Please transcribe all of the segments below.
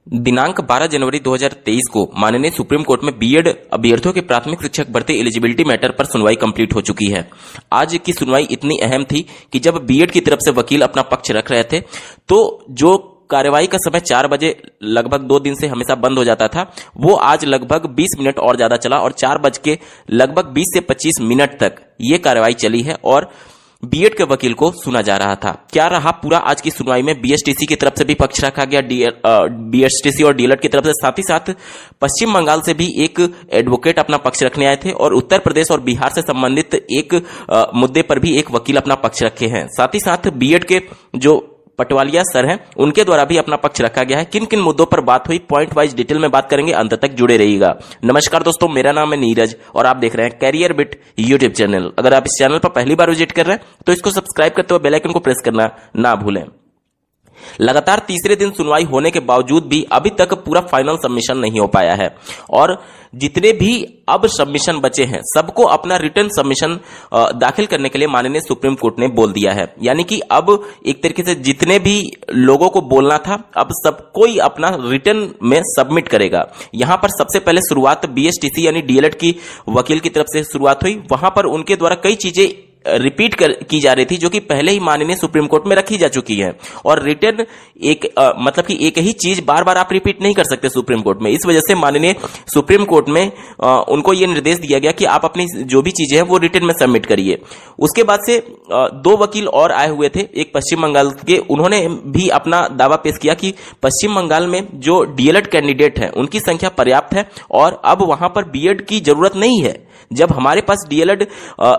दिनांक 12 जनवरी 2023 को माननीय सुप्रीम कोर्ट में बीएड अभ्यर्थियों के प्राथमिक शिक्षक भर्ती एलिजिबिलिटी मैटर पर सुनवाई कंप्लीट हो चुकी है। आज की सुनवाई इतनी अहम थी कि जब बीएड की तरफ से वकील अपना पक्ष रख रहे थे तो जो कार्यवाही का समय 4 बजे लगभग 2 दिन से हमेशा बंद हो जाता था, वो आज लगभग 20 मिनट और ज्यादा चला और 4 बज के लगभग 20 से 25 मिनट तक ये कार्यवाही चली है और बीएड के वकील को सुना जा रहा था। क्या रहा पूरा आज की सुनवाई में? बीएसटीसी की तरफ से भी पक्ष रखा गया, बीएसटीसी और डीएलएड की तरफ से, साथ ही साथ पश्चिम बंगाल से भी एक एडवोकेट अपना पक्ष रखने आए थे और उत्तर प्रदेश और बिहार से संबंधित एक मुद्दे पर भी एक वकील अपना पक्ष रखे हैं। साथ ही साथ बीएड के जो पटवालिया सर हैं उनके द्वारा भी अपना पक्ष रखा गया है। किन किन मुद्दों पर बात हुई, पॉइंट वाइज डिटेल में बात करेंगे, अंत तक जुड़े रहिएगा। नमस्कार दोस्तों, मेरा नाम है नीरज और आप देख रहे हैं कैरियर बिट यूट्यूब चैनल। अगर आप इस चैनल पर पहली बार विजिट कर रहे हैं तो इसको सब्सक्राइब करते हुए बेल आइकन को प्रेस करना ना भूलें। लगातार तीसरे दिन सुनवाई होने के बावजूद भी अभी तक पूरा फाइनल सबमिशन नहीं हो पाया है और जितने भी अब सबमिशन बचे हैं सबको अपना रिटर्न सबमिशन दाखिल करने के लिए माननीय सुप्रीम कोर्ट ने बोल दिया है। यानी कि अब एक तरीके से जितने भी लोगों को बोलना था अब सब कोई अपना रिटर्न में सबमिट करेगा। यहां पर सबसे पहले शुरुआत बीएसटीसी यानी डीएलएड की वकील की तरफ से शुरुआत हुई। वहां पर उनके द्वारा कई चीजें रिपीट की जा रही थी जो कि पहले ही माननीय सुप्रीम कोर्ट में रखी जा चुकी है और रिटर्न मतलब कि एक ही चीज बार बार आप रिपीट नहीं कर सकते सुप्रीम कोर्ट में। इस वजह से माननीय सुप्रीम कोर्ट में उनको यह निर्देश दिया गया कि आप अपनी जो भी चीजें हैं वो रिटर्न में सबमिट करिए। उसके बाद से 2 वकील और आए हुए थे, एक पश्चिम बंगाल के, उन्होंने भी अपना दावा पेश किया कि पश्चिम बंगाल में जो डीएलएड कैंडिडेट है उनकी संख्या पर्याप्त है और अब वहां पर बीएड की जरूरत नहीं है। जब हमारे पास डीएलएड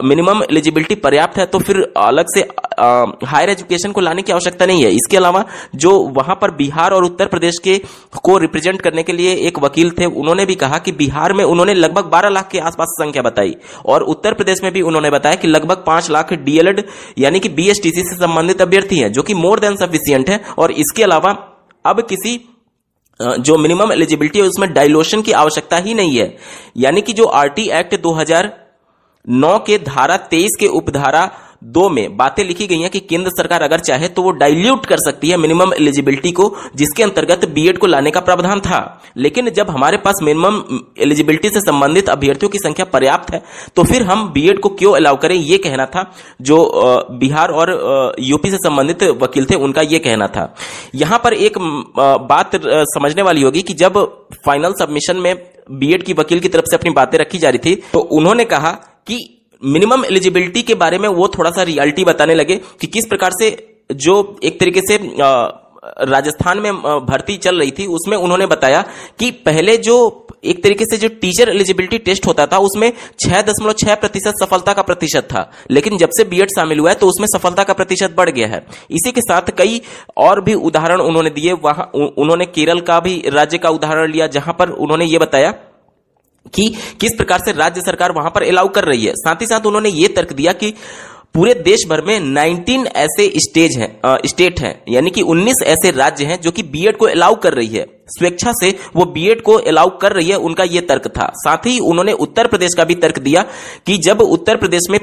मिनिमम एलिजिबिलिटी पर्याप्त है तो फिर अलग से हायर एजुकेशन को लाने की आवश्यकता नहीं है। इसके अलावा जो वहां पर बिहार और उत्तर प्रदेश के को रिप्रेजेंट करने के लिए एक वकील थे, उन्होंने भी कहा कि बिहार में उन्होंने लगभग 12 लाख के आसपास संख्या बताई और उत्तर प्रदेश में भी उन्होंने बताया कि लगभग 5 लाख डीएलएड यानी कि बीएसटीसी से संबंधित अभ्यर्थी हैं, जो कि मोर देन सफिशिएंट है। और इसके अलावा अब किसी जो मिनिमम एलिजिबिलिटी है उसमें डाइल्यूशन की आवश्यकता ही नहीं है। यानी कि जो आरटी एक्ट 2009 के धारा 23 के उपधारा 2 में बातें लिखी गई हैं कि केंद्र सरकार अगर चाहे तो वो डाइल्यूट कर सकती है मिनिमम एलिजिबिलिटी को, जिसके अंतर्गत बीएड को लाने का प्रावधान था। लेकिन जब हमारे पास मिनिमम एलिजिबिलिटी से संबंधित अभ्यर्थियों की संख्या पर्याप्त है तो फिर हम बीएड को क्यों अलाउ करें, ये कहना था जो बिहार और यूपी से संबंधित वकील थे, उनका ये कहना था। यहां पर एक बात समझने वाली होगी कि जब फाइनल सबमिशन में बीएड की वकील की तरफ से अपनी बातें रखी जा रही थी तो उन्होंने कहा कि मिनिमम एलिजिबिलिटी के बारे में वो थोड़ा सा रियलिटी बताने लगे कि किस प्रकार से जो एक तरीके से राजस्थान में भर्ती चल रही थी उसमें उन्होंने बताया कि पहले जो एक तरीके से जो टीचर एलिजिबिलिटी टेस्ट होता था उसमें 6.6% सफलता का प्रतिशत था, लेकिन जब से बीएड शामिल हुआ है तो उसमें सफलता का प्रतिशत बढ़ गया है। इसी के साथ कई और भी उदाहरण उन्होंने दिए। वहां उन्होंने केरल का भी राज्य का उदाहरण लिया जहां पर उन्होंने ये बताया कि किस प्रकार से राज्य सरकार वहां पर अलाउ कर रही है। साथ ही साथ उन्होंने ये तर्क दिया कि पूरे देश भर में 19 ऐसे स्टेट हैं, यानी कि 19 ऐसे राज्य हैं जो कि बीएड को अलाउ कर रही है, स्वेच्छा से वो बीएड को अलाउ कर रही है, उनका ये तर्क था। साथ ही उन्होंने उत्तर प्रदेश का भी तर्क दिया कि जब उत्तर प्रदेश में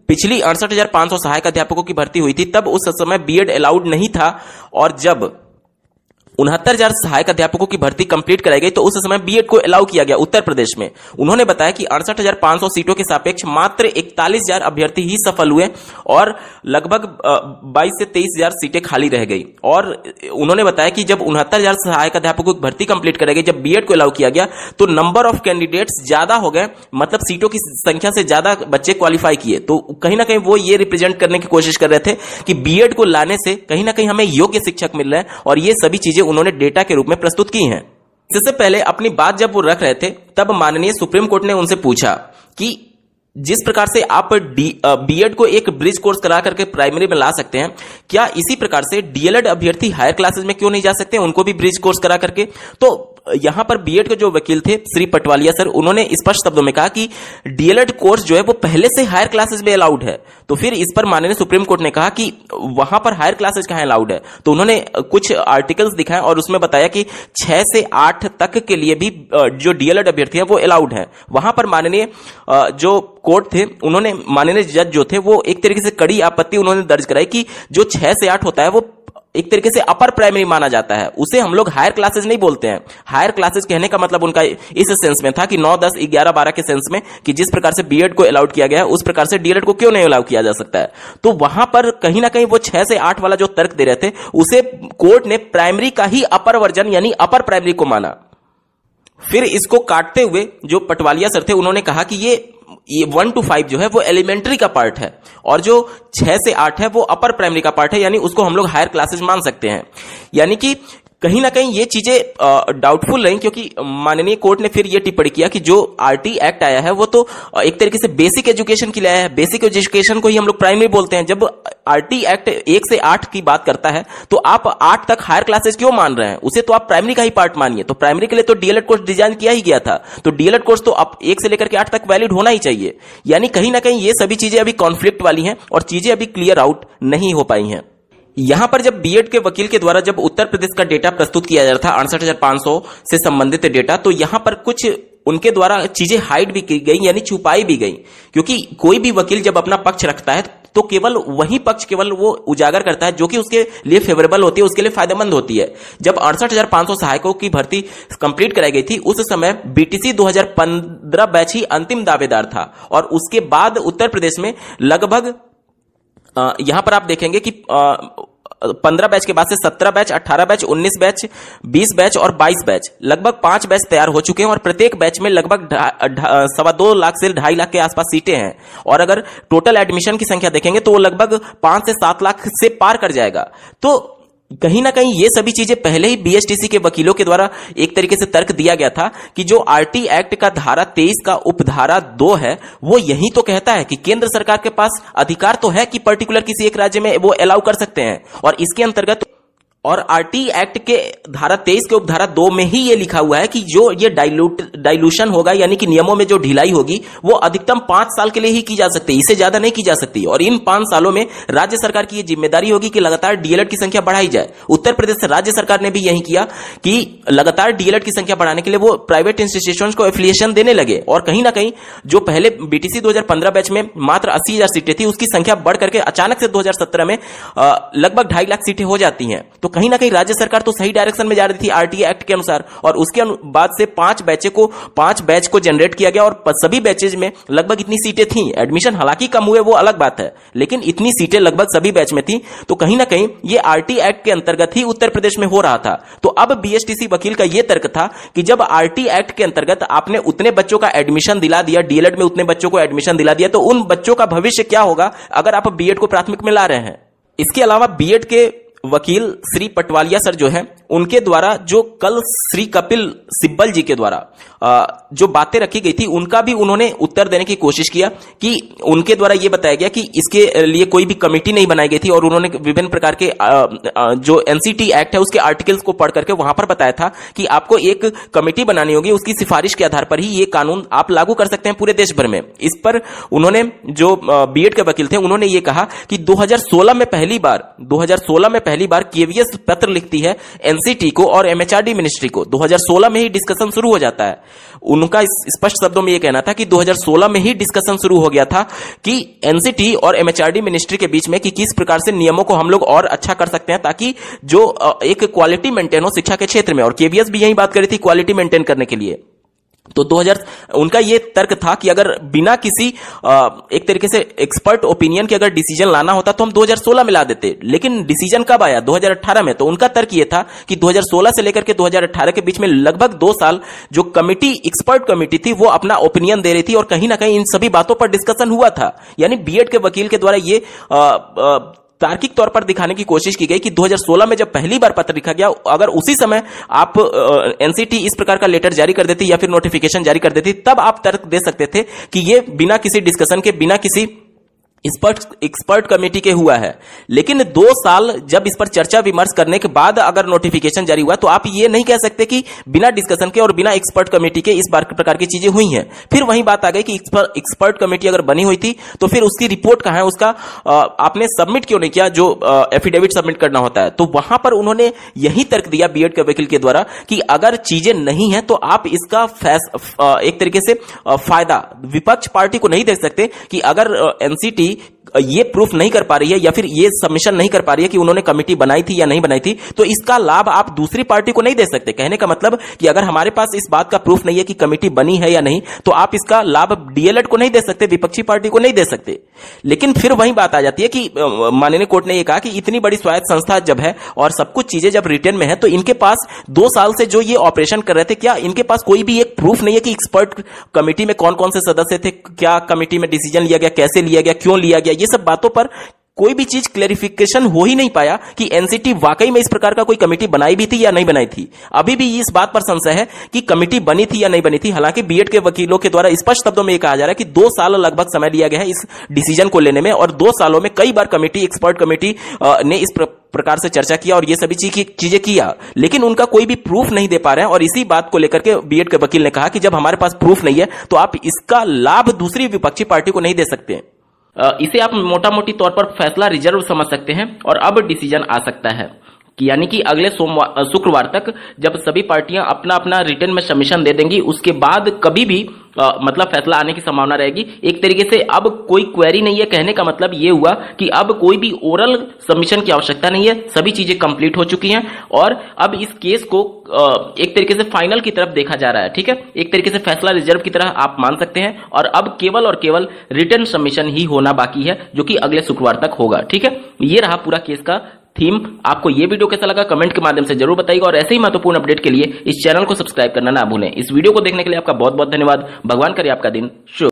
पिछली 68,500 सहायक अध्यापकों की भर्ती हुई थी तब उस समय बीएड अलाउड नहीं था और जब 69,000 सहायक अध्यापकों की भर्ती कंप्लीट कराई गई तो उस समय बीएड को अलाउ किया गया उत्तर प्रदेश में। उन्होंने बताया कि 68,500 सीटों के सापेक्ष मात्र 41,000 अभ्यर्थी ही सफल हुए और लगभग 22 से 23,000 सीटें खाली रह गई। और उन्होंने बताया कि जब 69,000 सहायक अध्यापकों की भर्ती कंप्लीट कराई गई, जब बीएड को अलाउ किया गया तो नंबर ऑफ कैंडिडेट्स ज्यादा हो गए, मतलब सीटों की संख्या से ज्यादा बच्चे क्वालिफाई किए। तो कहीं ना कहीं वो ये रिप्रेजेंट करने की कोशिश कर रहे थे कि बीएड को लाने से कहीं ना कहीं हमें योग्य शिक्षक मिल रहे हैं और ये सभी चीजें उन्होंने डेटा के रूप में प्रस्तुत की हैं। इससे पहले अपनी बात जब वो रख रहे थे तब माननीय सुप्रीम कोर्ट ने उनसे पूछा कि जिस प्रकार से आप बीएड को एक ब्रिज कोर्स करा करके प्राइमरी में ला सकते हैं, क्या इसी प्रकार से डीएलएड अभ्यर्थी हायर क्लासेस में क्यों नहीं जा सकते, उनको भी ब्रिज कोर्स करा करके? तो यहां पर बीएड के जो वकील थे श्री पटवालिया सर, उन्होंने स्पष्ट शब्दों में कहा कि डीएलएड कोर्स जो है वो पहले से हायर क्लासेस में अलाउड है। तो फिर इस पर माननीय सुप्रीम कोर्ट ने कहा कि वहां पर हायर क्लासेस कहां अलाउड है? तो उन्होंने कुछ आर्टिकल्स दिखाए और उसमें बताया कि 6 से 8 तक के लिए भी जो डीएलएड अभ्यर्थी है वो अलाउड है। वहां पर माननीय जो कोर्ट थे, उन्होंने माननीय जज जो थे वो एक तरीके से कड़ी आपत्ति उन्होंने दर्ज कराई कि जो 6 से 8 होता है वो एक तरीके से अपर प्राइमरी माना जाता है, उसे हम लोग हायर क्लासेस नहीं बोलते हैं। हायर क्लासेस कहने का मतलब उनका इस सेंस में था कि 9, 10, 11, 12 के सेंस में कि जिस प्रकार से बीएड को अलाउड किया गया है उस प्रकार से डीएलएड को क्यों नहीं अलाउ किया जा सकता है। तो वहां पर कहीं ना कहीं वो 6 से 8 वाला जो तर्क दे रहे थे उसे कोर्ट ने प्राइमरी का ही अपर वर्जन यानी अपर प्राइमरी को माना। फिर इसको काटते हुए जो पटवालिया सर थे उन्होंने कहा कि ये 1 to 5 जो है वो एलिमेंट्री का पार्ट है और जो 6 से 8 है वो अपर प्राइमरी का पार्ट है, यानी उसको हम लोग हायर क्लासेस मान सकते हैं। यानी कि कहीं ना कहीं ये चीजें डाउटफुल रही, क्योंकि माननीय कोर्ट ने फिर ये टिप्पणी किया कि जो आरटी एक्ट आया है वो तो एक तरीके से बेसिक एजुकेशन के लिए आया है। बेसिक एजुकेशन को ही हम लोग प्राइमरी बोलते हैं। जब आरटी एक्ट 1 से 8 की बात करता है तो आप 8 तक हायर क्लासेस क्यों मान रहे हैं? उसे तो आप प्राइमरी का ही पार्ट मानिए। तो प्राइमरी के लिए तो डीएलएड कोर्स डिजाइन किया ही गया था, तो डीएलएड कोर्स तो अब 1 से लेकर के 8 तक वैलिड होना ही चाहिए। यानी कहीं ना कहीं ये सभी चीजें अभी कॉन्फ्लिक्ट वाली हैं और चीजें अभी क्लियर आउट नहीं हो पाई हैं। यहां पर जब बीएड के वकील के द्वारा जब उत्तर प्रदेश का डेटा प्रस्तुत किया जा रहा था 68,500 से संबंधित डेटा, तो यहां पर कुछ उनके द्वारा चीजें हाइड भी की गई यानी छुपाई भी गई, क्योंकि कोई भी वकील जब अपना पक्ष रखता है तो केवल वही पक्ष केवल वो उजागर करता है जो कि उसके लिए फेवरेबल होती है, उसके लिए फायदेमंद होती है। जब 68,500 सहायकों की भर्ती कंप्लीट कराई गई थी उस समय बीटीसी 2015 बैच ही अंतिम दावेदार था और उसके बाद उत्तर प्रदेश में लगभग यहां पर आप देखेंगे कि 15 बैच के बाद से 17 बैच, 18 बैच, 19 बैच, 20 बैच और 22 बैच, लगभग 5 बैच तैयार हो चुके हैं और प्रत्येक बैच में लगभग 2.25 लाख से 2.5 लाख के आसपास सीटें हैं। और अगर टोटल एडमिशन की संख्या देखेंगे तो वो लगभग 5 से 7 लाख से पार कर जाएगा। तो कहीं ना कहीं ये सभी चीजें पहले ही बीएसटीसी के वकीलों के द्वारा एक तरीके से तर्क दिया गया था कि जो आरटी एक्ट का धारा 23 का उपधारा 2 है वो यही तो कहता है कि केंद्र सरकार के पास अधिकार तो है कि पर्टिकुलर किसी एक राज्य में वो अलाउ कर सकते हैं, और इसके अंतर्गत और आरटी एक्ट के धारा 23 के उपधारा 2 में ही ये लिखा हुआ है कि जो ये डाइल्यूशन होगा यानी कि नियमों में जो ढिलाई होगी वो अधिकतम 5 साल के लिए ही की जा सकती है, इससे ज्यादा नहीं की जा सकती। और इन 5 सालों में राज्य सरकार की ये जिम्मेदारी होगी कि लगातार डीएलएड की संख्या बढ़ाई जाए। उत्तर प्रदेश राज्य सरकार ने भी यही किया कि लगातार डीएलएड की संख्या बढ़ाने के लिए वो प्राइवेट इंस्टीट्यूशंस को एफिलिएशन देने लगे। और कहीं ना कहीं जो पहले बीटीसी 2015 बैच में मात्र 80,000 सीटें थी उसकी संख्या बढ़ करके अचानक से 2017 में लगभग 2.5 लाख सीटें हो जाती हैं। तो कहीं ना कहीं राज्य सरकार तो सही डायरेक्शन में जा रही थी आरटीए एक्ट के अनुसार, और उसके बाद से 5 बैच को जनरेट किया गया और सभी बैचेज में लगभग इतनी सीटें थी। एडमिशन हालांकि कम हुए वो अलग बात है, लेकिन इतनी सीटें लगभग सभी बैच में थी। तो कहीं ना कहीं ये आरटी एक्ट के अंतर्गत ही उत्तर प्रदेश में हो रहा था। तो अब बीएसटीसी वकील का यह तर्क था कि जब आरटी एक्ट के अंतर्गत आपने उतने बच्चों का एडमिशन दिला दिया, डीएलएड में उतने बच्चों को एडमिशन दिला दिया, तो उन बच्चों का भविष्य क्या होगा अगर आप बीएड को प्राथमिक में ला रहे हैं। इसके अलावा बीएड के वकील श्री पटवालिया सर जो है उनके द्वारा जो कल श्री कपिल सिब्बल जी के द्वारा जो बातें रखी गई थी उनका भी उन्होंने उत्तर देने की कोशिश किया कि उनके द्वारा यह बताया गया कि इसके लिए कोई भी कमेटी नहीं बनाई गई थी और उन्होंने विभिन्न प्रकार के जो एनसीटी एक्ट है उसके आर्टिकल्स को पढ़ करके वहां पर बताया था कि आपको एक कमेटी बनानी होगी, उसकी सिफारिश के आधार पर ही ये कानून आप लागू कर सकते हैं पूरे देश भर में। इस पर उन्होंने जो बीएड के वकील थे उन्होंने ये कहा कि 2016 में पहली बार केवीएस पत्र लिखती है एनसीटी को और एमएचआरडी मिनिस्ट्री को। 2016 में ही डिस्कशन शुरू हो जाता है। उनका स्पष्ट शब्दों में यह कहना था कि 2016 में ही डिस्कशन शुरू हो गया था कि एनसीटी और एमएचआरडी मिनिस्ट्री के बीच में कि किस प्रकार से नियमों को हम लोग और अच्छा कर सकते हैं ताकि जो एक क्वालिटी मेंटेन हो शिक्षा के क्षेत्र में। और केवीएस भी यही बात करी थी क्वालिटी मेंटेन करने के लिए। तो उनका ये तर्क था कि अगर बिना किसी एक तरीके से एक्सपर्ट ओपिनियन के अगर डिसीजन लाना होता तो हम 2016 में ला देते, लेकिन डिसीजन कब आया? 2018 में। तो उनका तर्क ये था कि 2016 से लेकर के 2018 के बीच में लगभग 2 साल जो कमिटी एक्सपर्ट कमिटी थी वो अपना ओपिनियन दे रही थी और कहीं ना कहीं इन सभी बातों पर डिस्कशन हुआ था। यानी बीएड के वकील के द्वारा ये तार्किक तौर पर दिखाने की कोशिश की गई कि 2016 में जब पहली बार पत्र लिखा गया, अगर उसी समय आप एनसीटी इस प्रकार का लेटर जारी कर देती या फिर नोटिफिकेशन जारी कर देती तब आप तर्क दे सकते थे कि ये बिना किसी डिस्कशन के, बिना किसी एक्सपर्ट कमेटी के हुआ है। लेकिन 2 साल जब इस पर चर्चा विमर्श करने के बाद अगर नोटिफिकेशन जारी हुआ तो आप ये नहीं कह सकते कि बिना डिस्कशन के और बिना एक्सपर्ट कमेटी के इस प्रकार की चीजें हुई हैं। फिर वही बात आ गई कि एक्सपर्ट कमेटी अगर बनी हुई थी तो फिर उसकी रिपोर्ट कहां है, उसका आपने सबमिट क्यों नहीं किया जो एफिडेविट सबमिट करना होता है। तो वहां पर उन्होंने यही तर्क दिया बीएड के वकील के द्वारा कि अगर चीजें नहीं है तो आप इसका एक तरीके से फायदा विपक्ष पार्टी को नहीं दे सकते कि अगर एनसीटी ये प्रूफ नहीं कर पा रही है या फिर ये सबमिशन नहीं कर पा रही है कि उन्होंने कमेटी बनाई थी या नहीं बनाई थी, तो इसका लाभ आप दूसरी पार्टी को नहीं दे सकते। कहने का मतलब कि अगर हमारे पास इस बात का प्रूफ नहीं है कि कमेटी बनी है या नहीं, तो आप इसका लाभ डीएलएड को नहीं दे सकते, विपक्षी पार्टी को नहीं दे सकते। लेकिन फिर वही बात आ जाती है कि माननीय कोर्ट ने यह कहा कि इतनी बड़ी स्वायत्त संस्था जब है और सब कुछ चीजें जब रिटर्न में है, तो इनके पास 2 साल से जो ये ऑपरेशन कर रहे थे, क्या इनके पास कोई भी एक प्रूफ नहीं है कि एक्सपर्ट कमेटी में कौन कौन से सदस्य थे, क्या कमेटी में डिसीजन लिया गया, कैसे लिया गया, क्यों लिया गया, ये सब बातों पर कोई भी चीज क्लेरिफिकेशन हो ही नहीं पाया कि एनसीटी वाकई में इस प्रकार का कोई कमेटी बनाई भी थी या नहीं बनाई थी। अभी भी इस बात पर संशय है कि कमेटी बनी थी या नहीं बनी थी। हालांकि बीएड के वकीलों के द्वारा स्पष्ट शब्दों में यह कहा जा रहा है कि 2 साल लगभग समय लिया गया है इस डिसीजन को लेने में, और 2 सालों में कई बार कमेटी, एक्सपर्ट कमेटी ने इस प्रकार से चर्चा किया और ये सभी चीजें किया, लेकिन उनका कोई भी प्रूफ नहीं दे पा रहे हैं। और इसी बात को लेकर के बीएड के वकील ने कहा कि जब हमारे पास प्रूफ नहीं है तो आप इसका लाभ दूसरी विपक्षी पार्टी को नहीं दे सकते। इसे आप मोटा मोटी तौर पर फैसला रिजर्व समझ सकते हैं और अब डिसीजन आ सकता है कि यानी कि अगले शुक्रवार तक जब सभी पार्टियां अपना अपना रिटर्न में सबमिशन दे देंगी, उसके बाद कभी भी मतलब फैसला आने की संभावना रहेगी। एक तरीके से अब कोई क्वेरी नहीं है। कहने का मतलब ये हुआ कि अब कोई भी ओरल सबमिशन की आवश्यकता नहीं है, सभी चीजें कंप्लीट हो चुकी हैं और अब इस केस को एक तरीके से फाइनल की तरफ देखा जा रहा है। ठीक है, एक तरीके से फैसला रिजर्व की तरह आप मान सकते हैं और अब केवल और केवल रिटर्न सबमिशन ही होना बाकी है, जो कि अगले शुक्रवार तक होगा। ठीक है, ये रहा पूरा केस का थीम। आपको ये वीडियो कैसा लगा कमेंट के माध्यम से जरूर बताइएगा और ऐसे ही महत्वपूर्ण अपडेट के लिए इस चैनल को सब्सक्राइब करना ना भूलें। इस वीडियो को देखने के लिए आपका बहुत बहुत धन्यवाद। भगवान करे आपका दिन शुभ।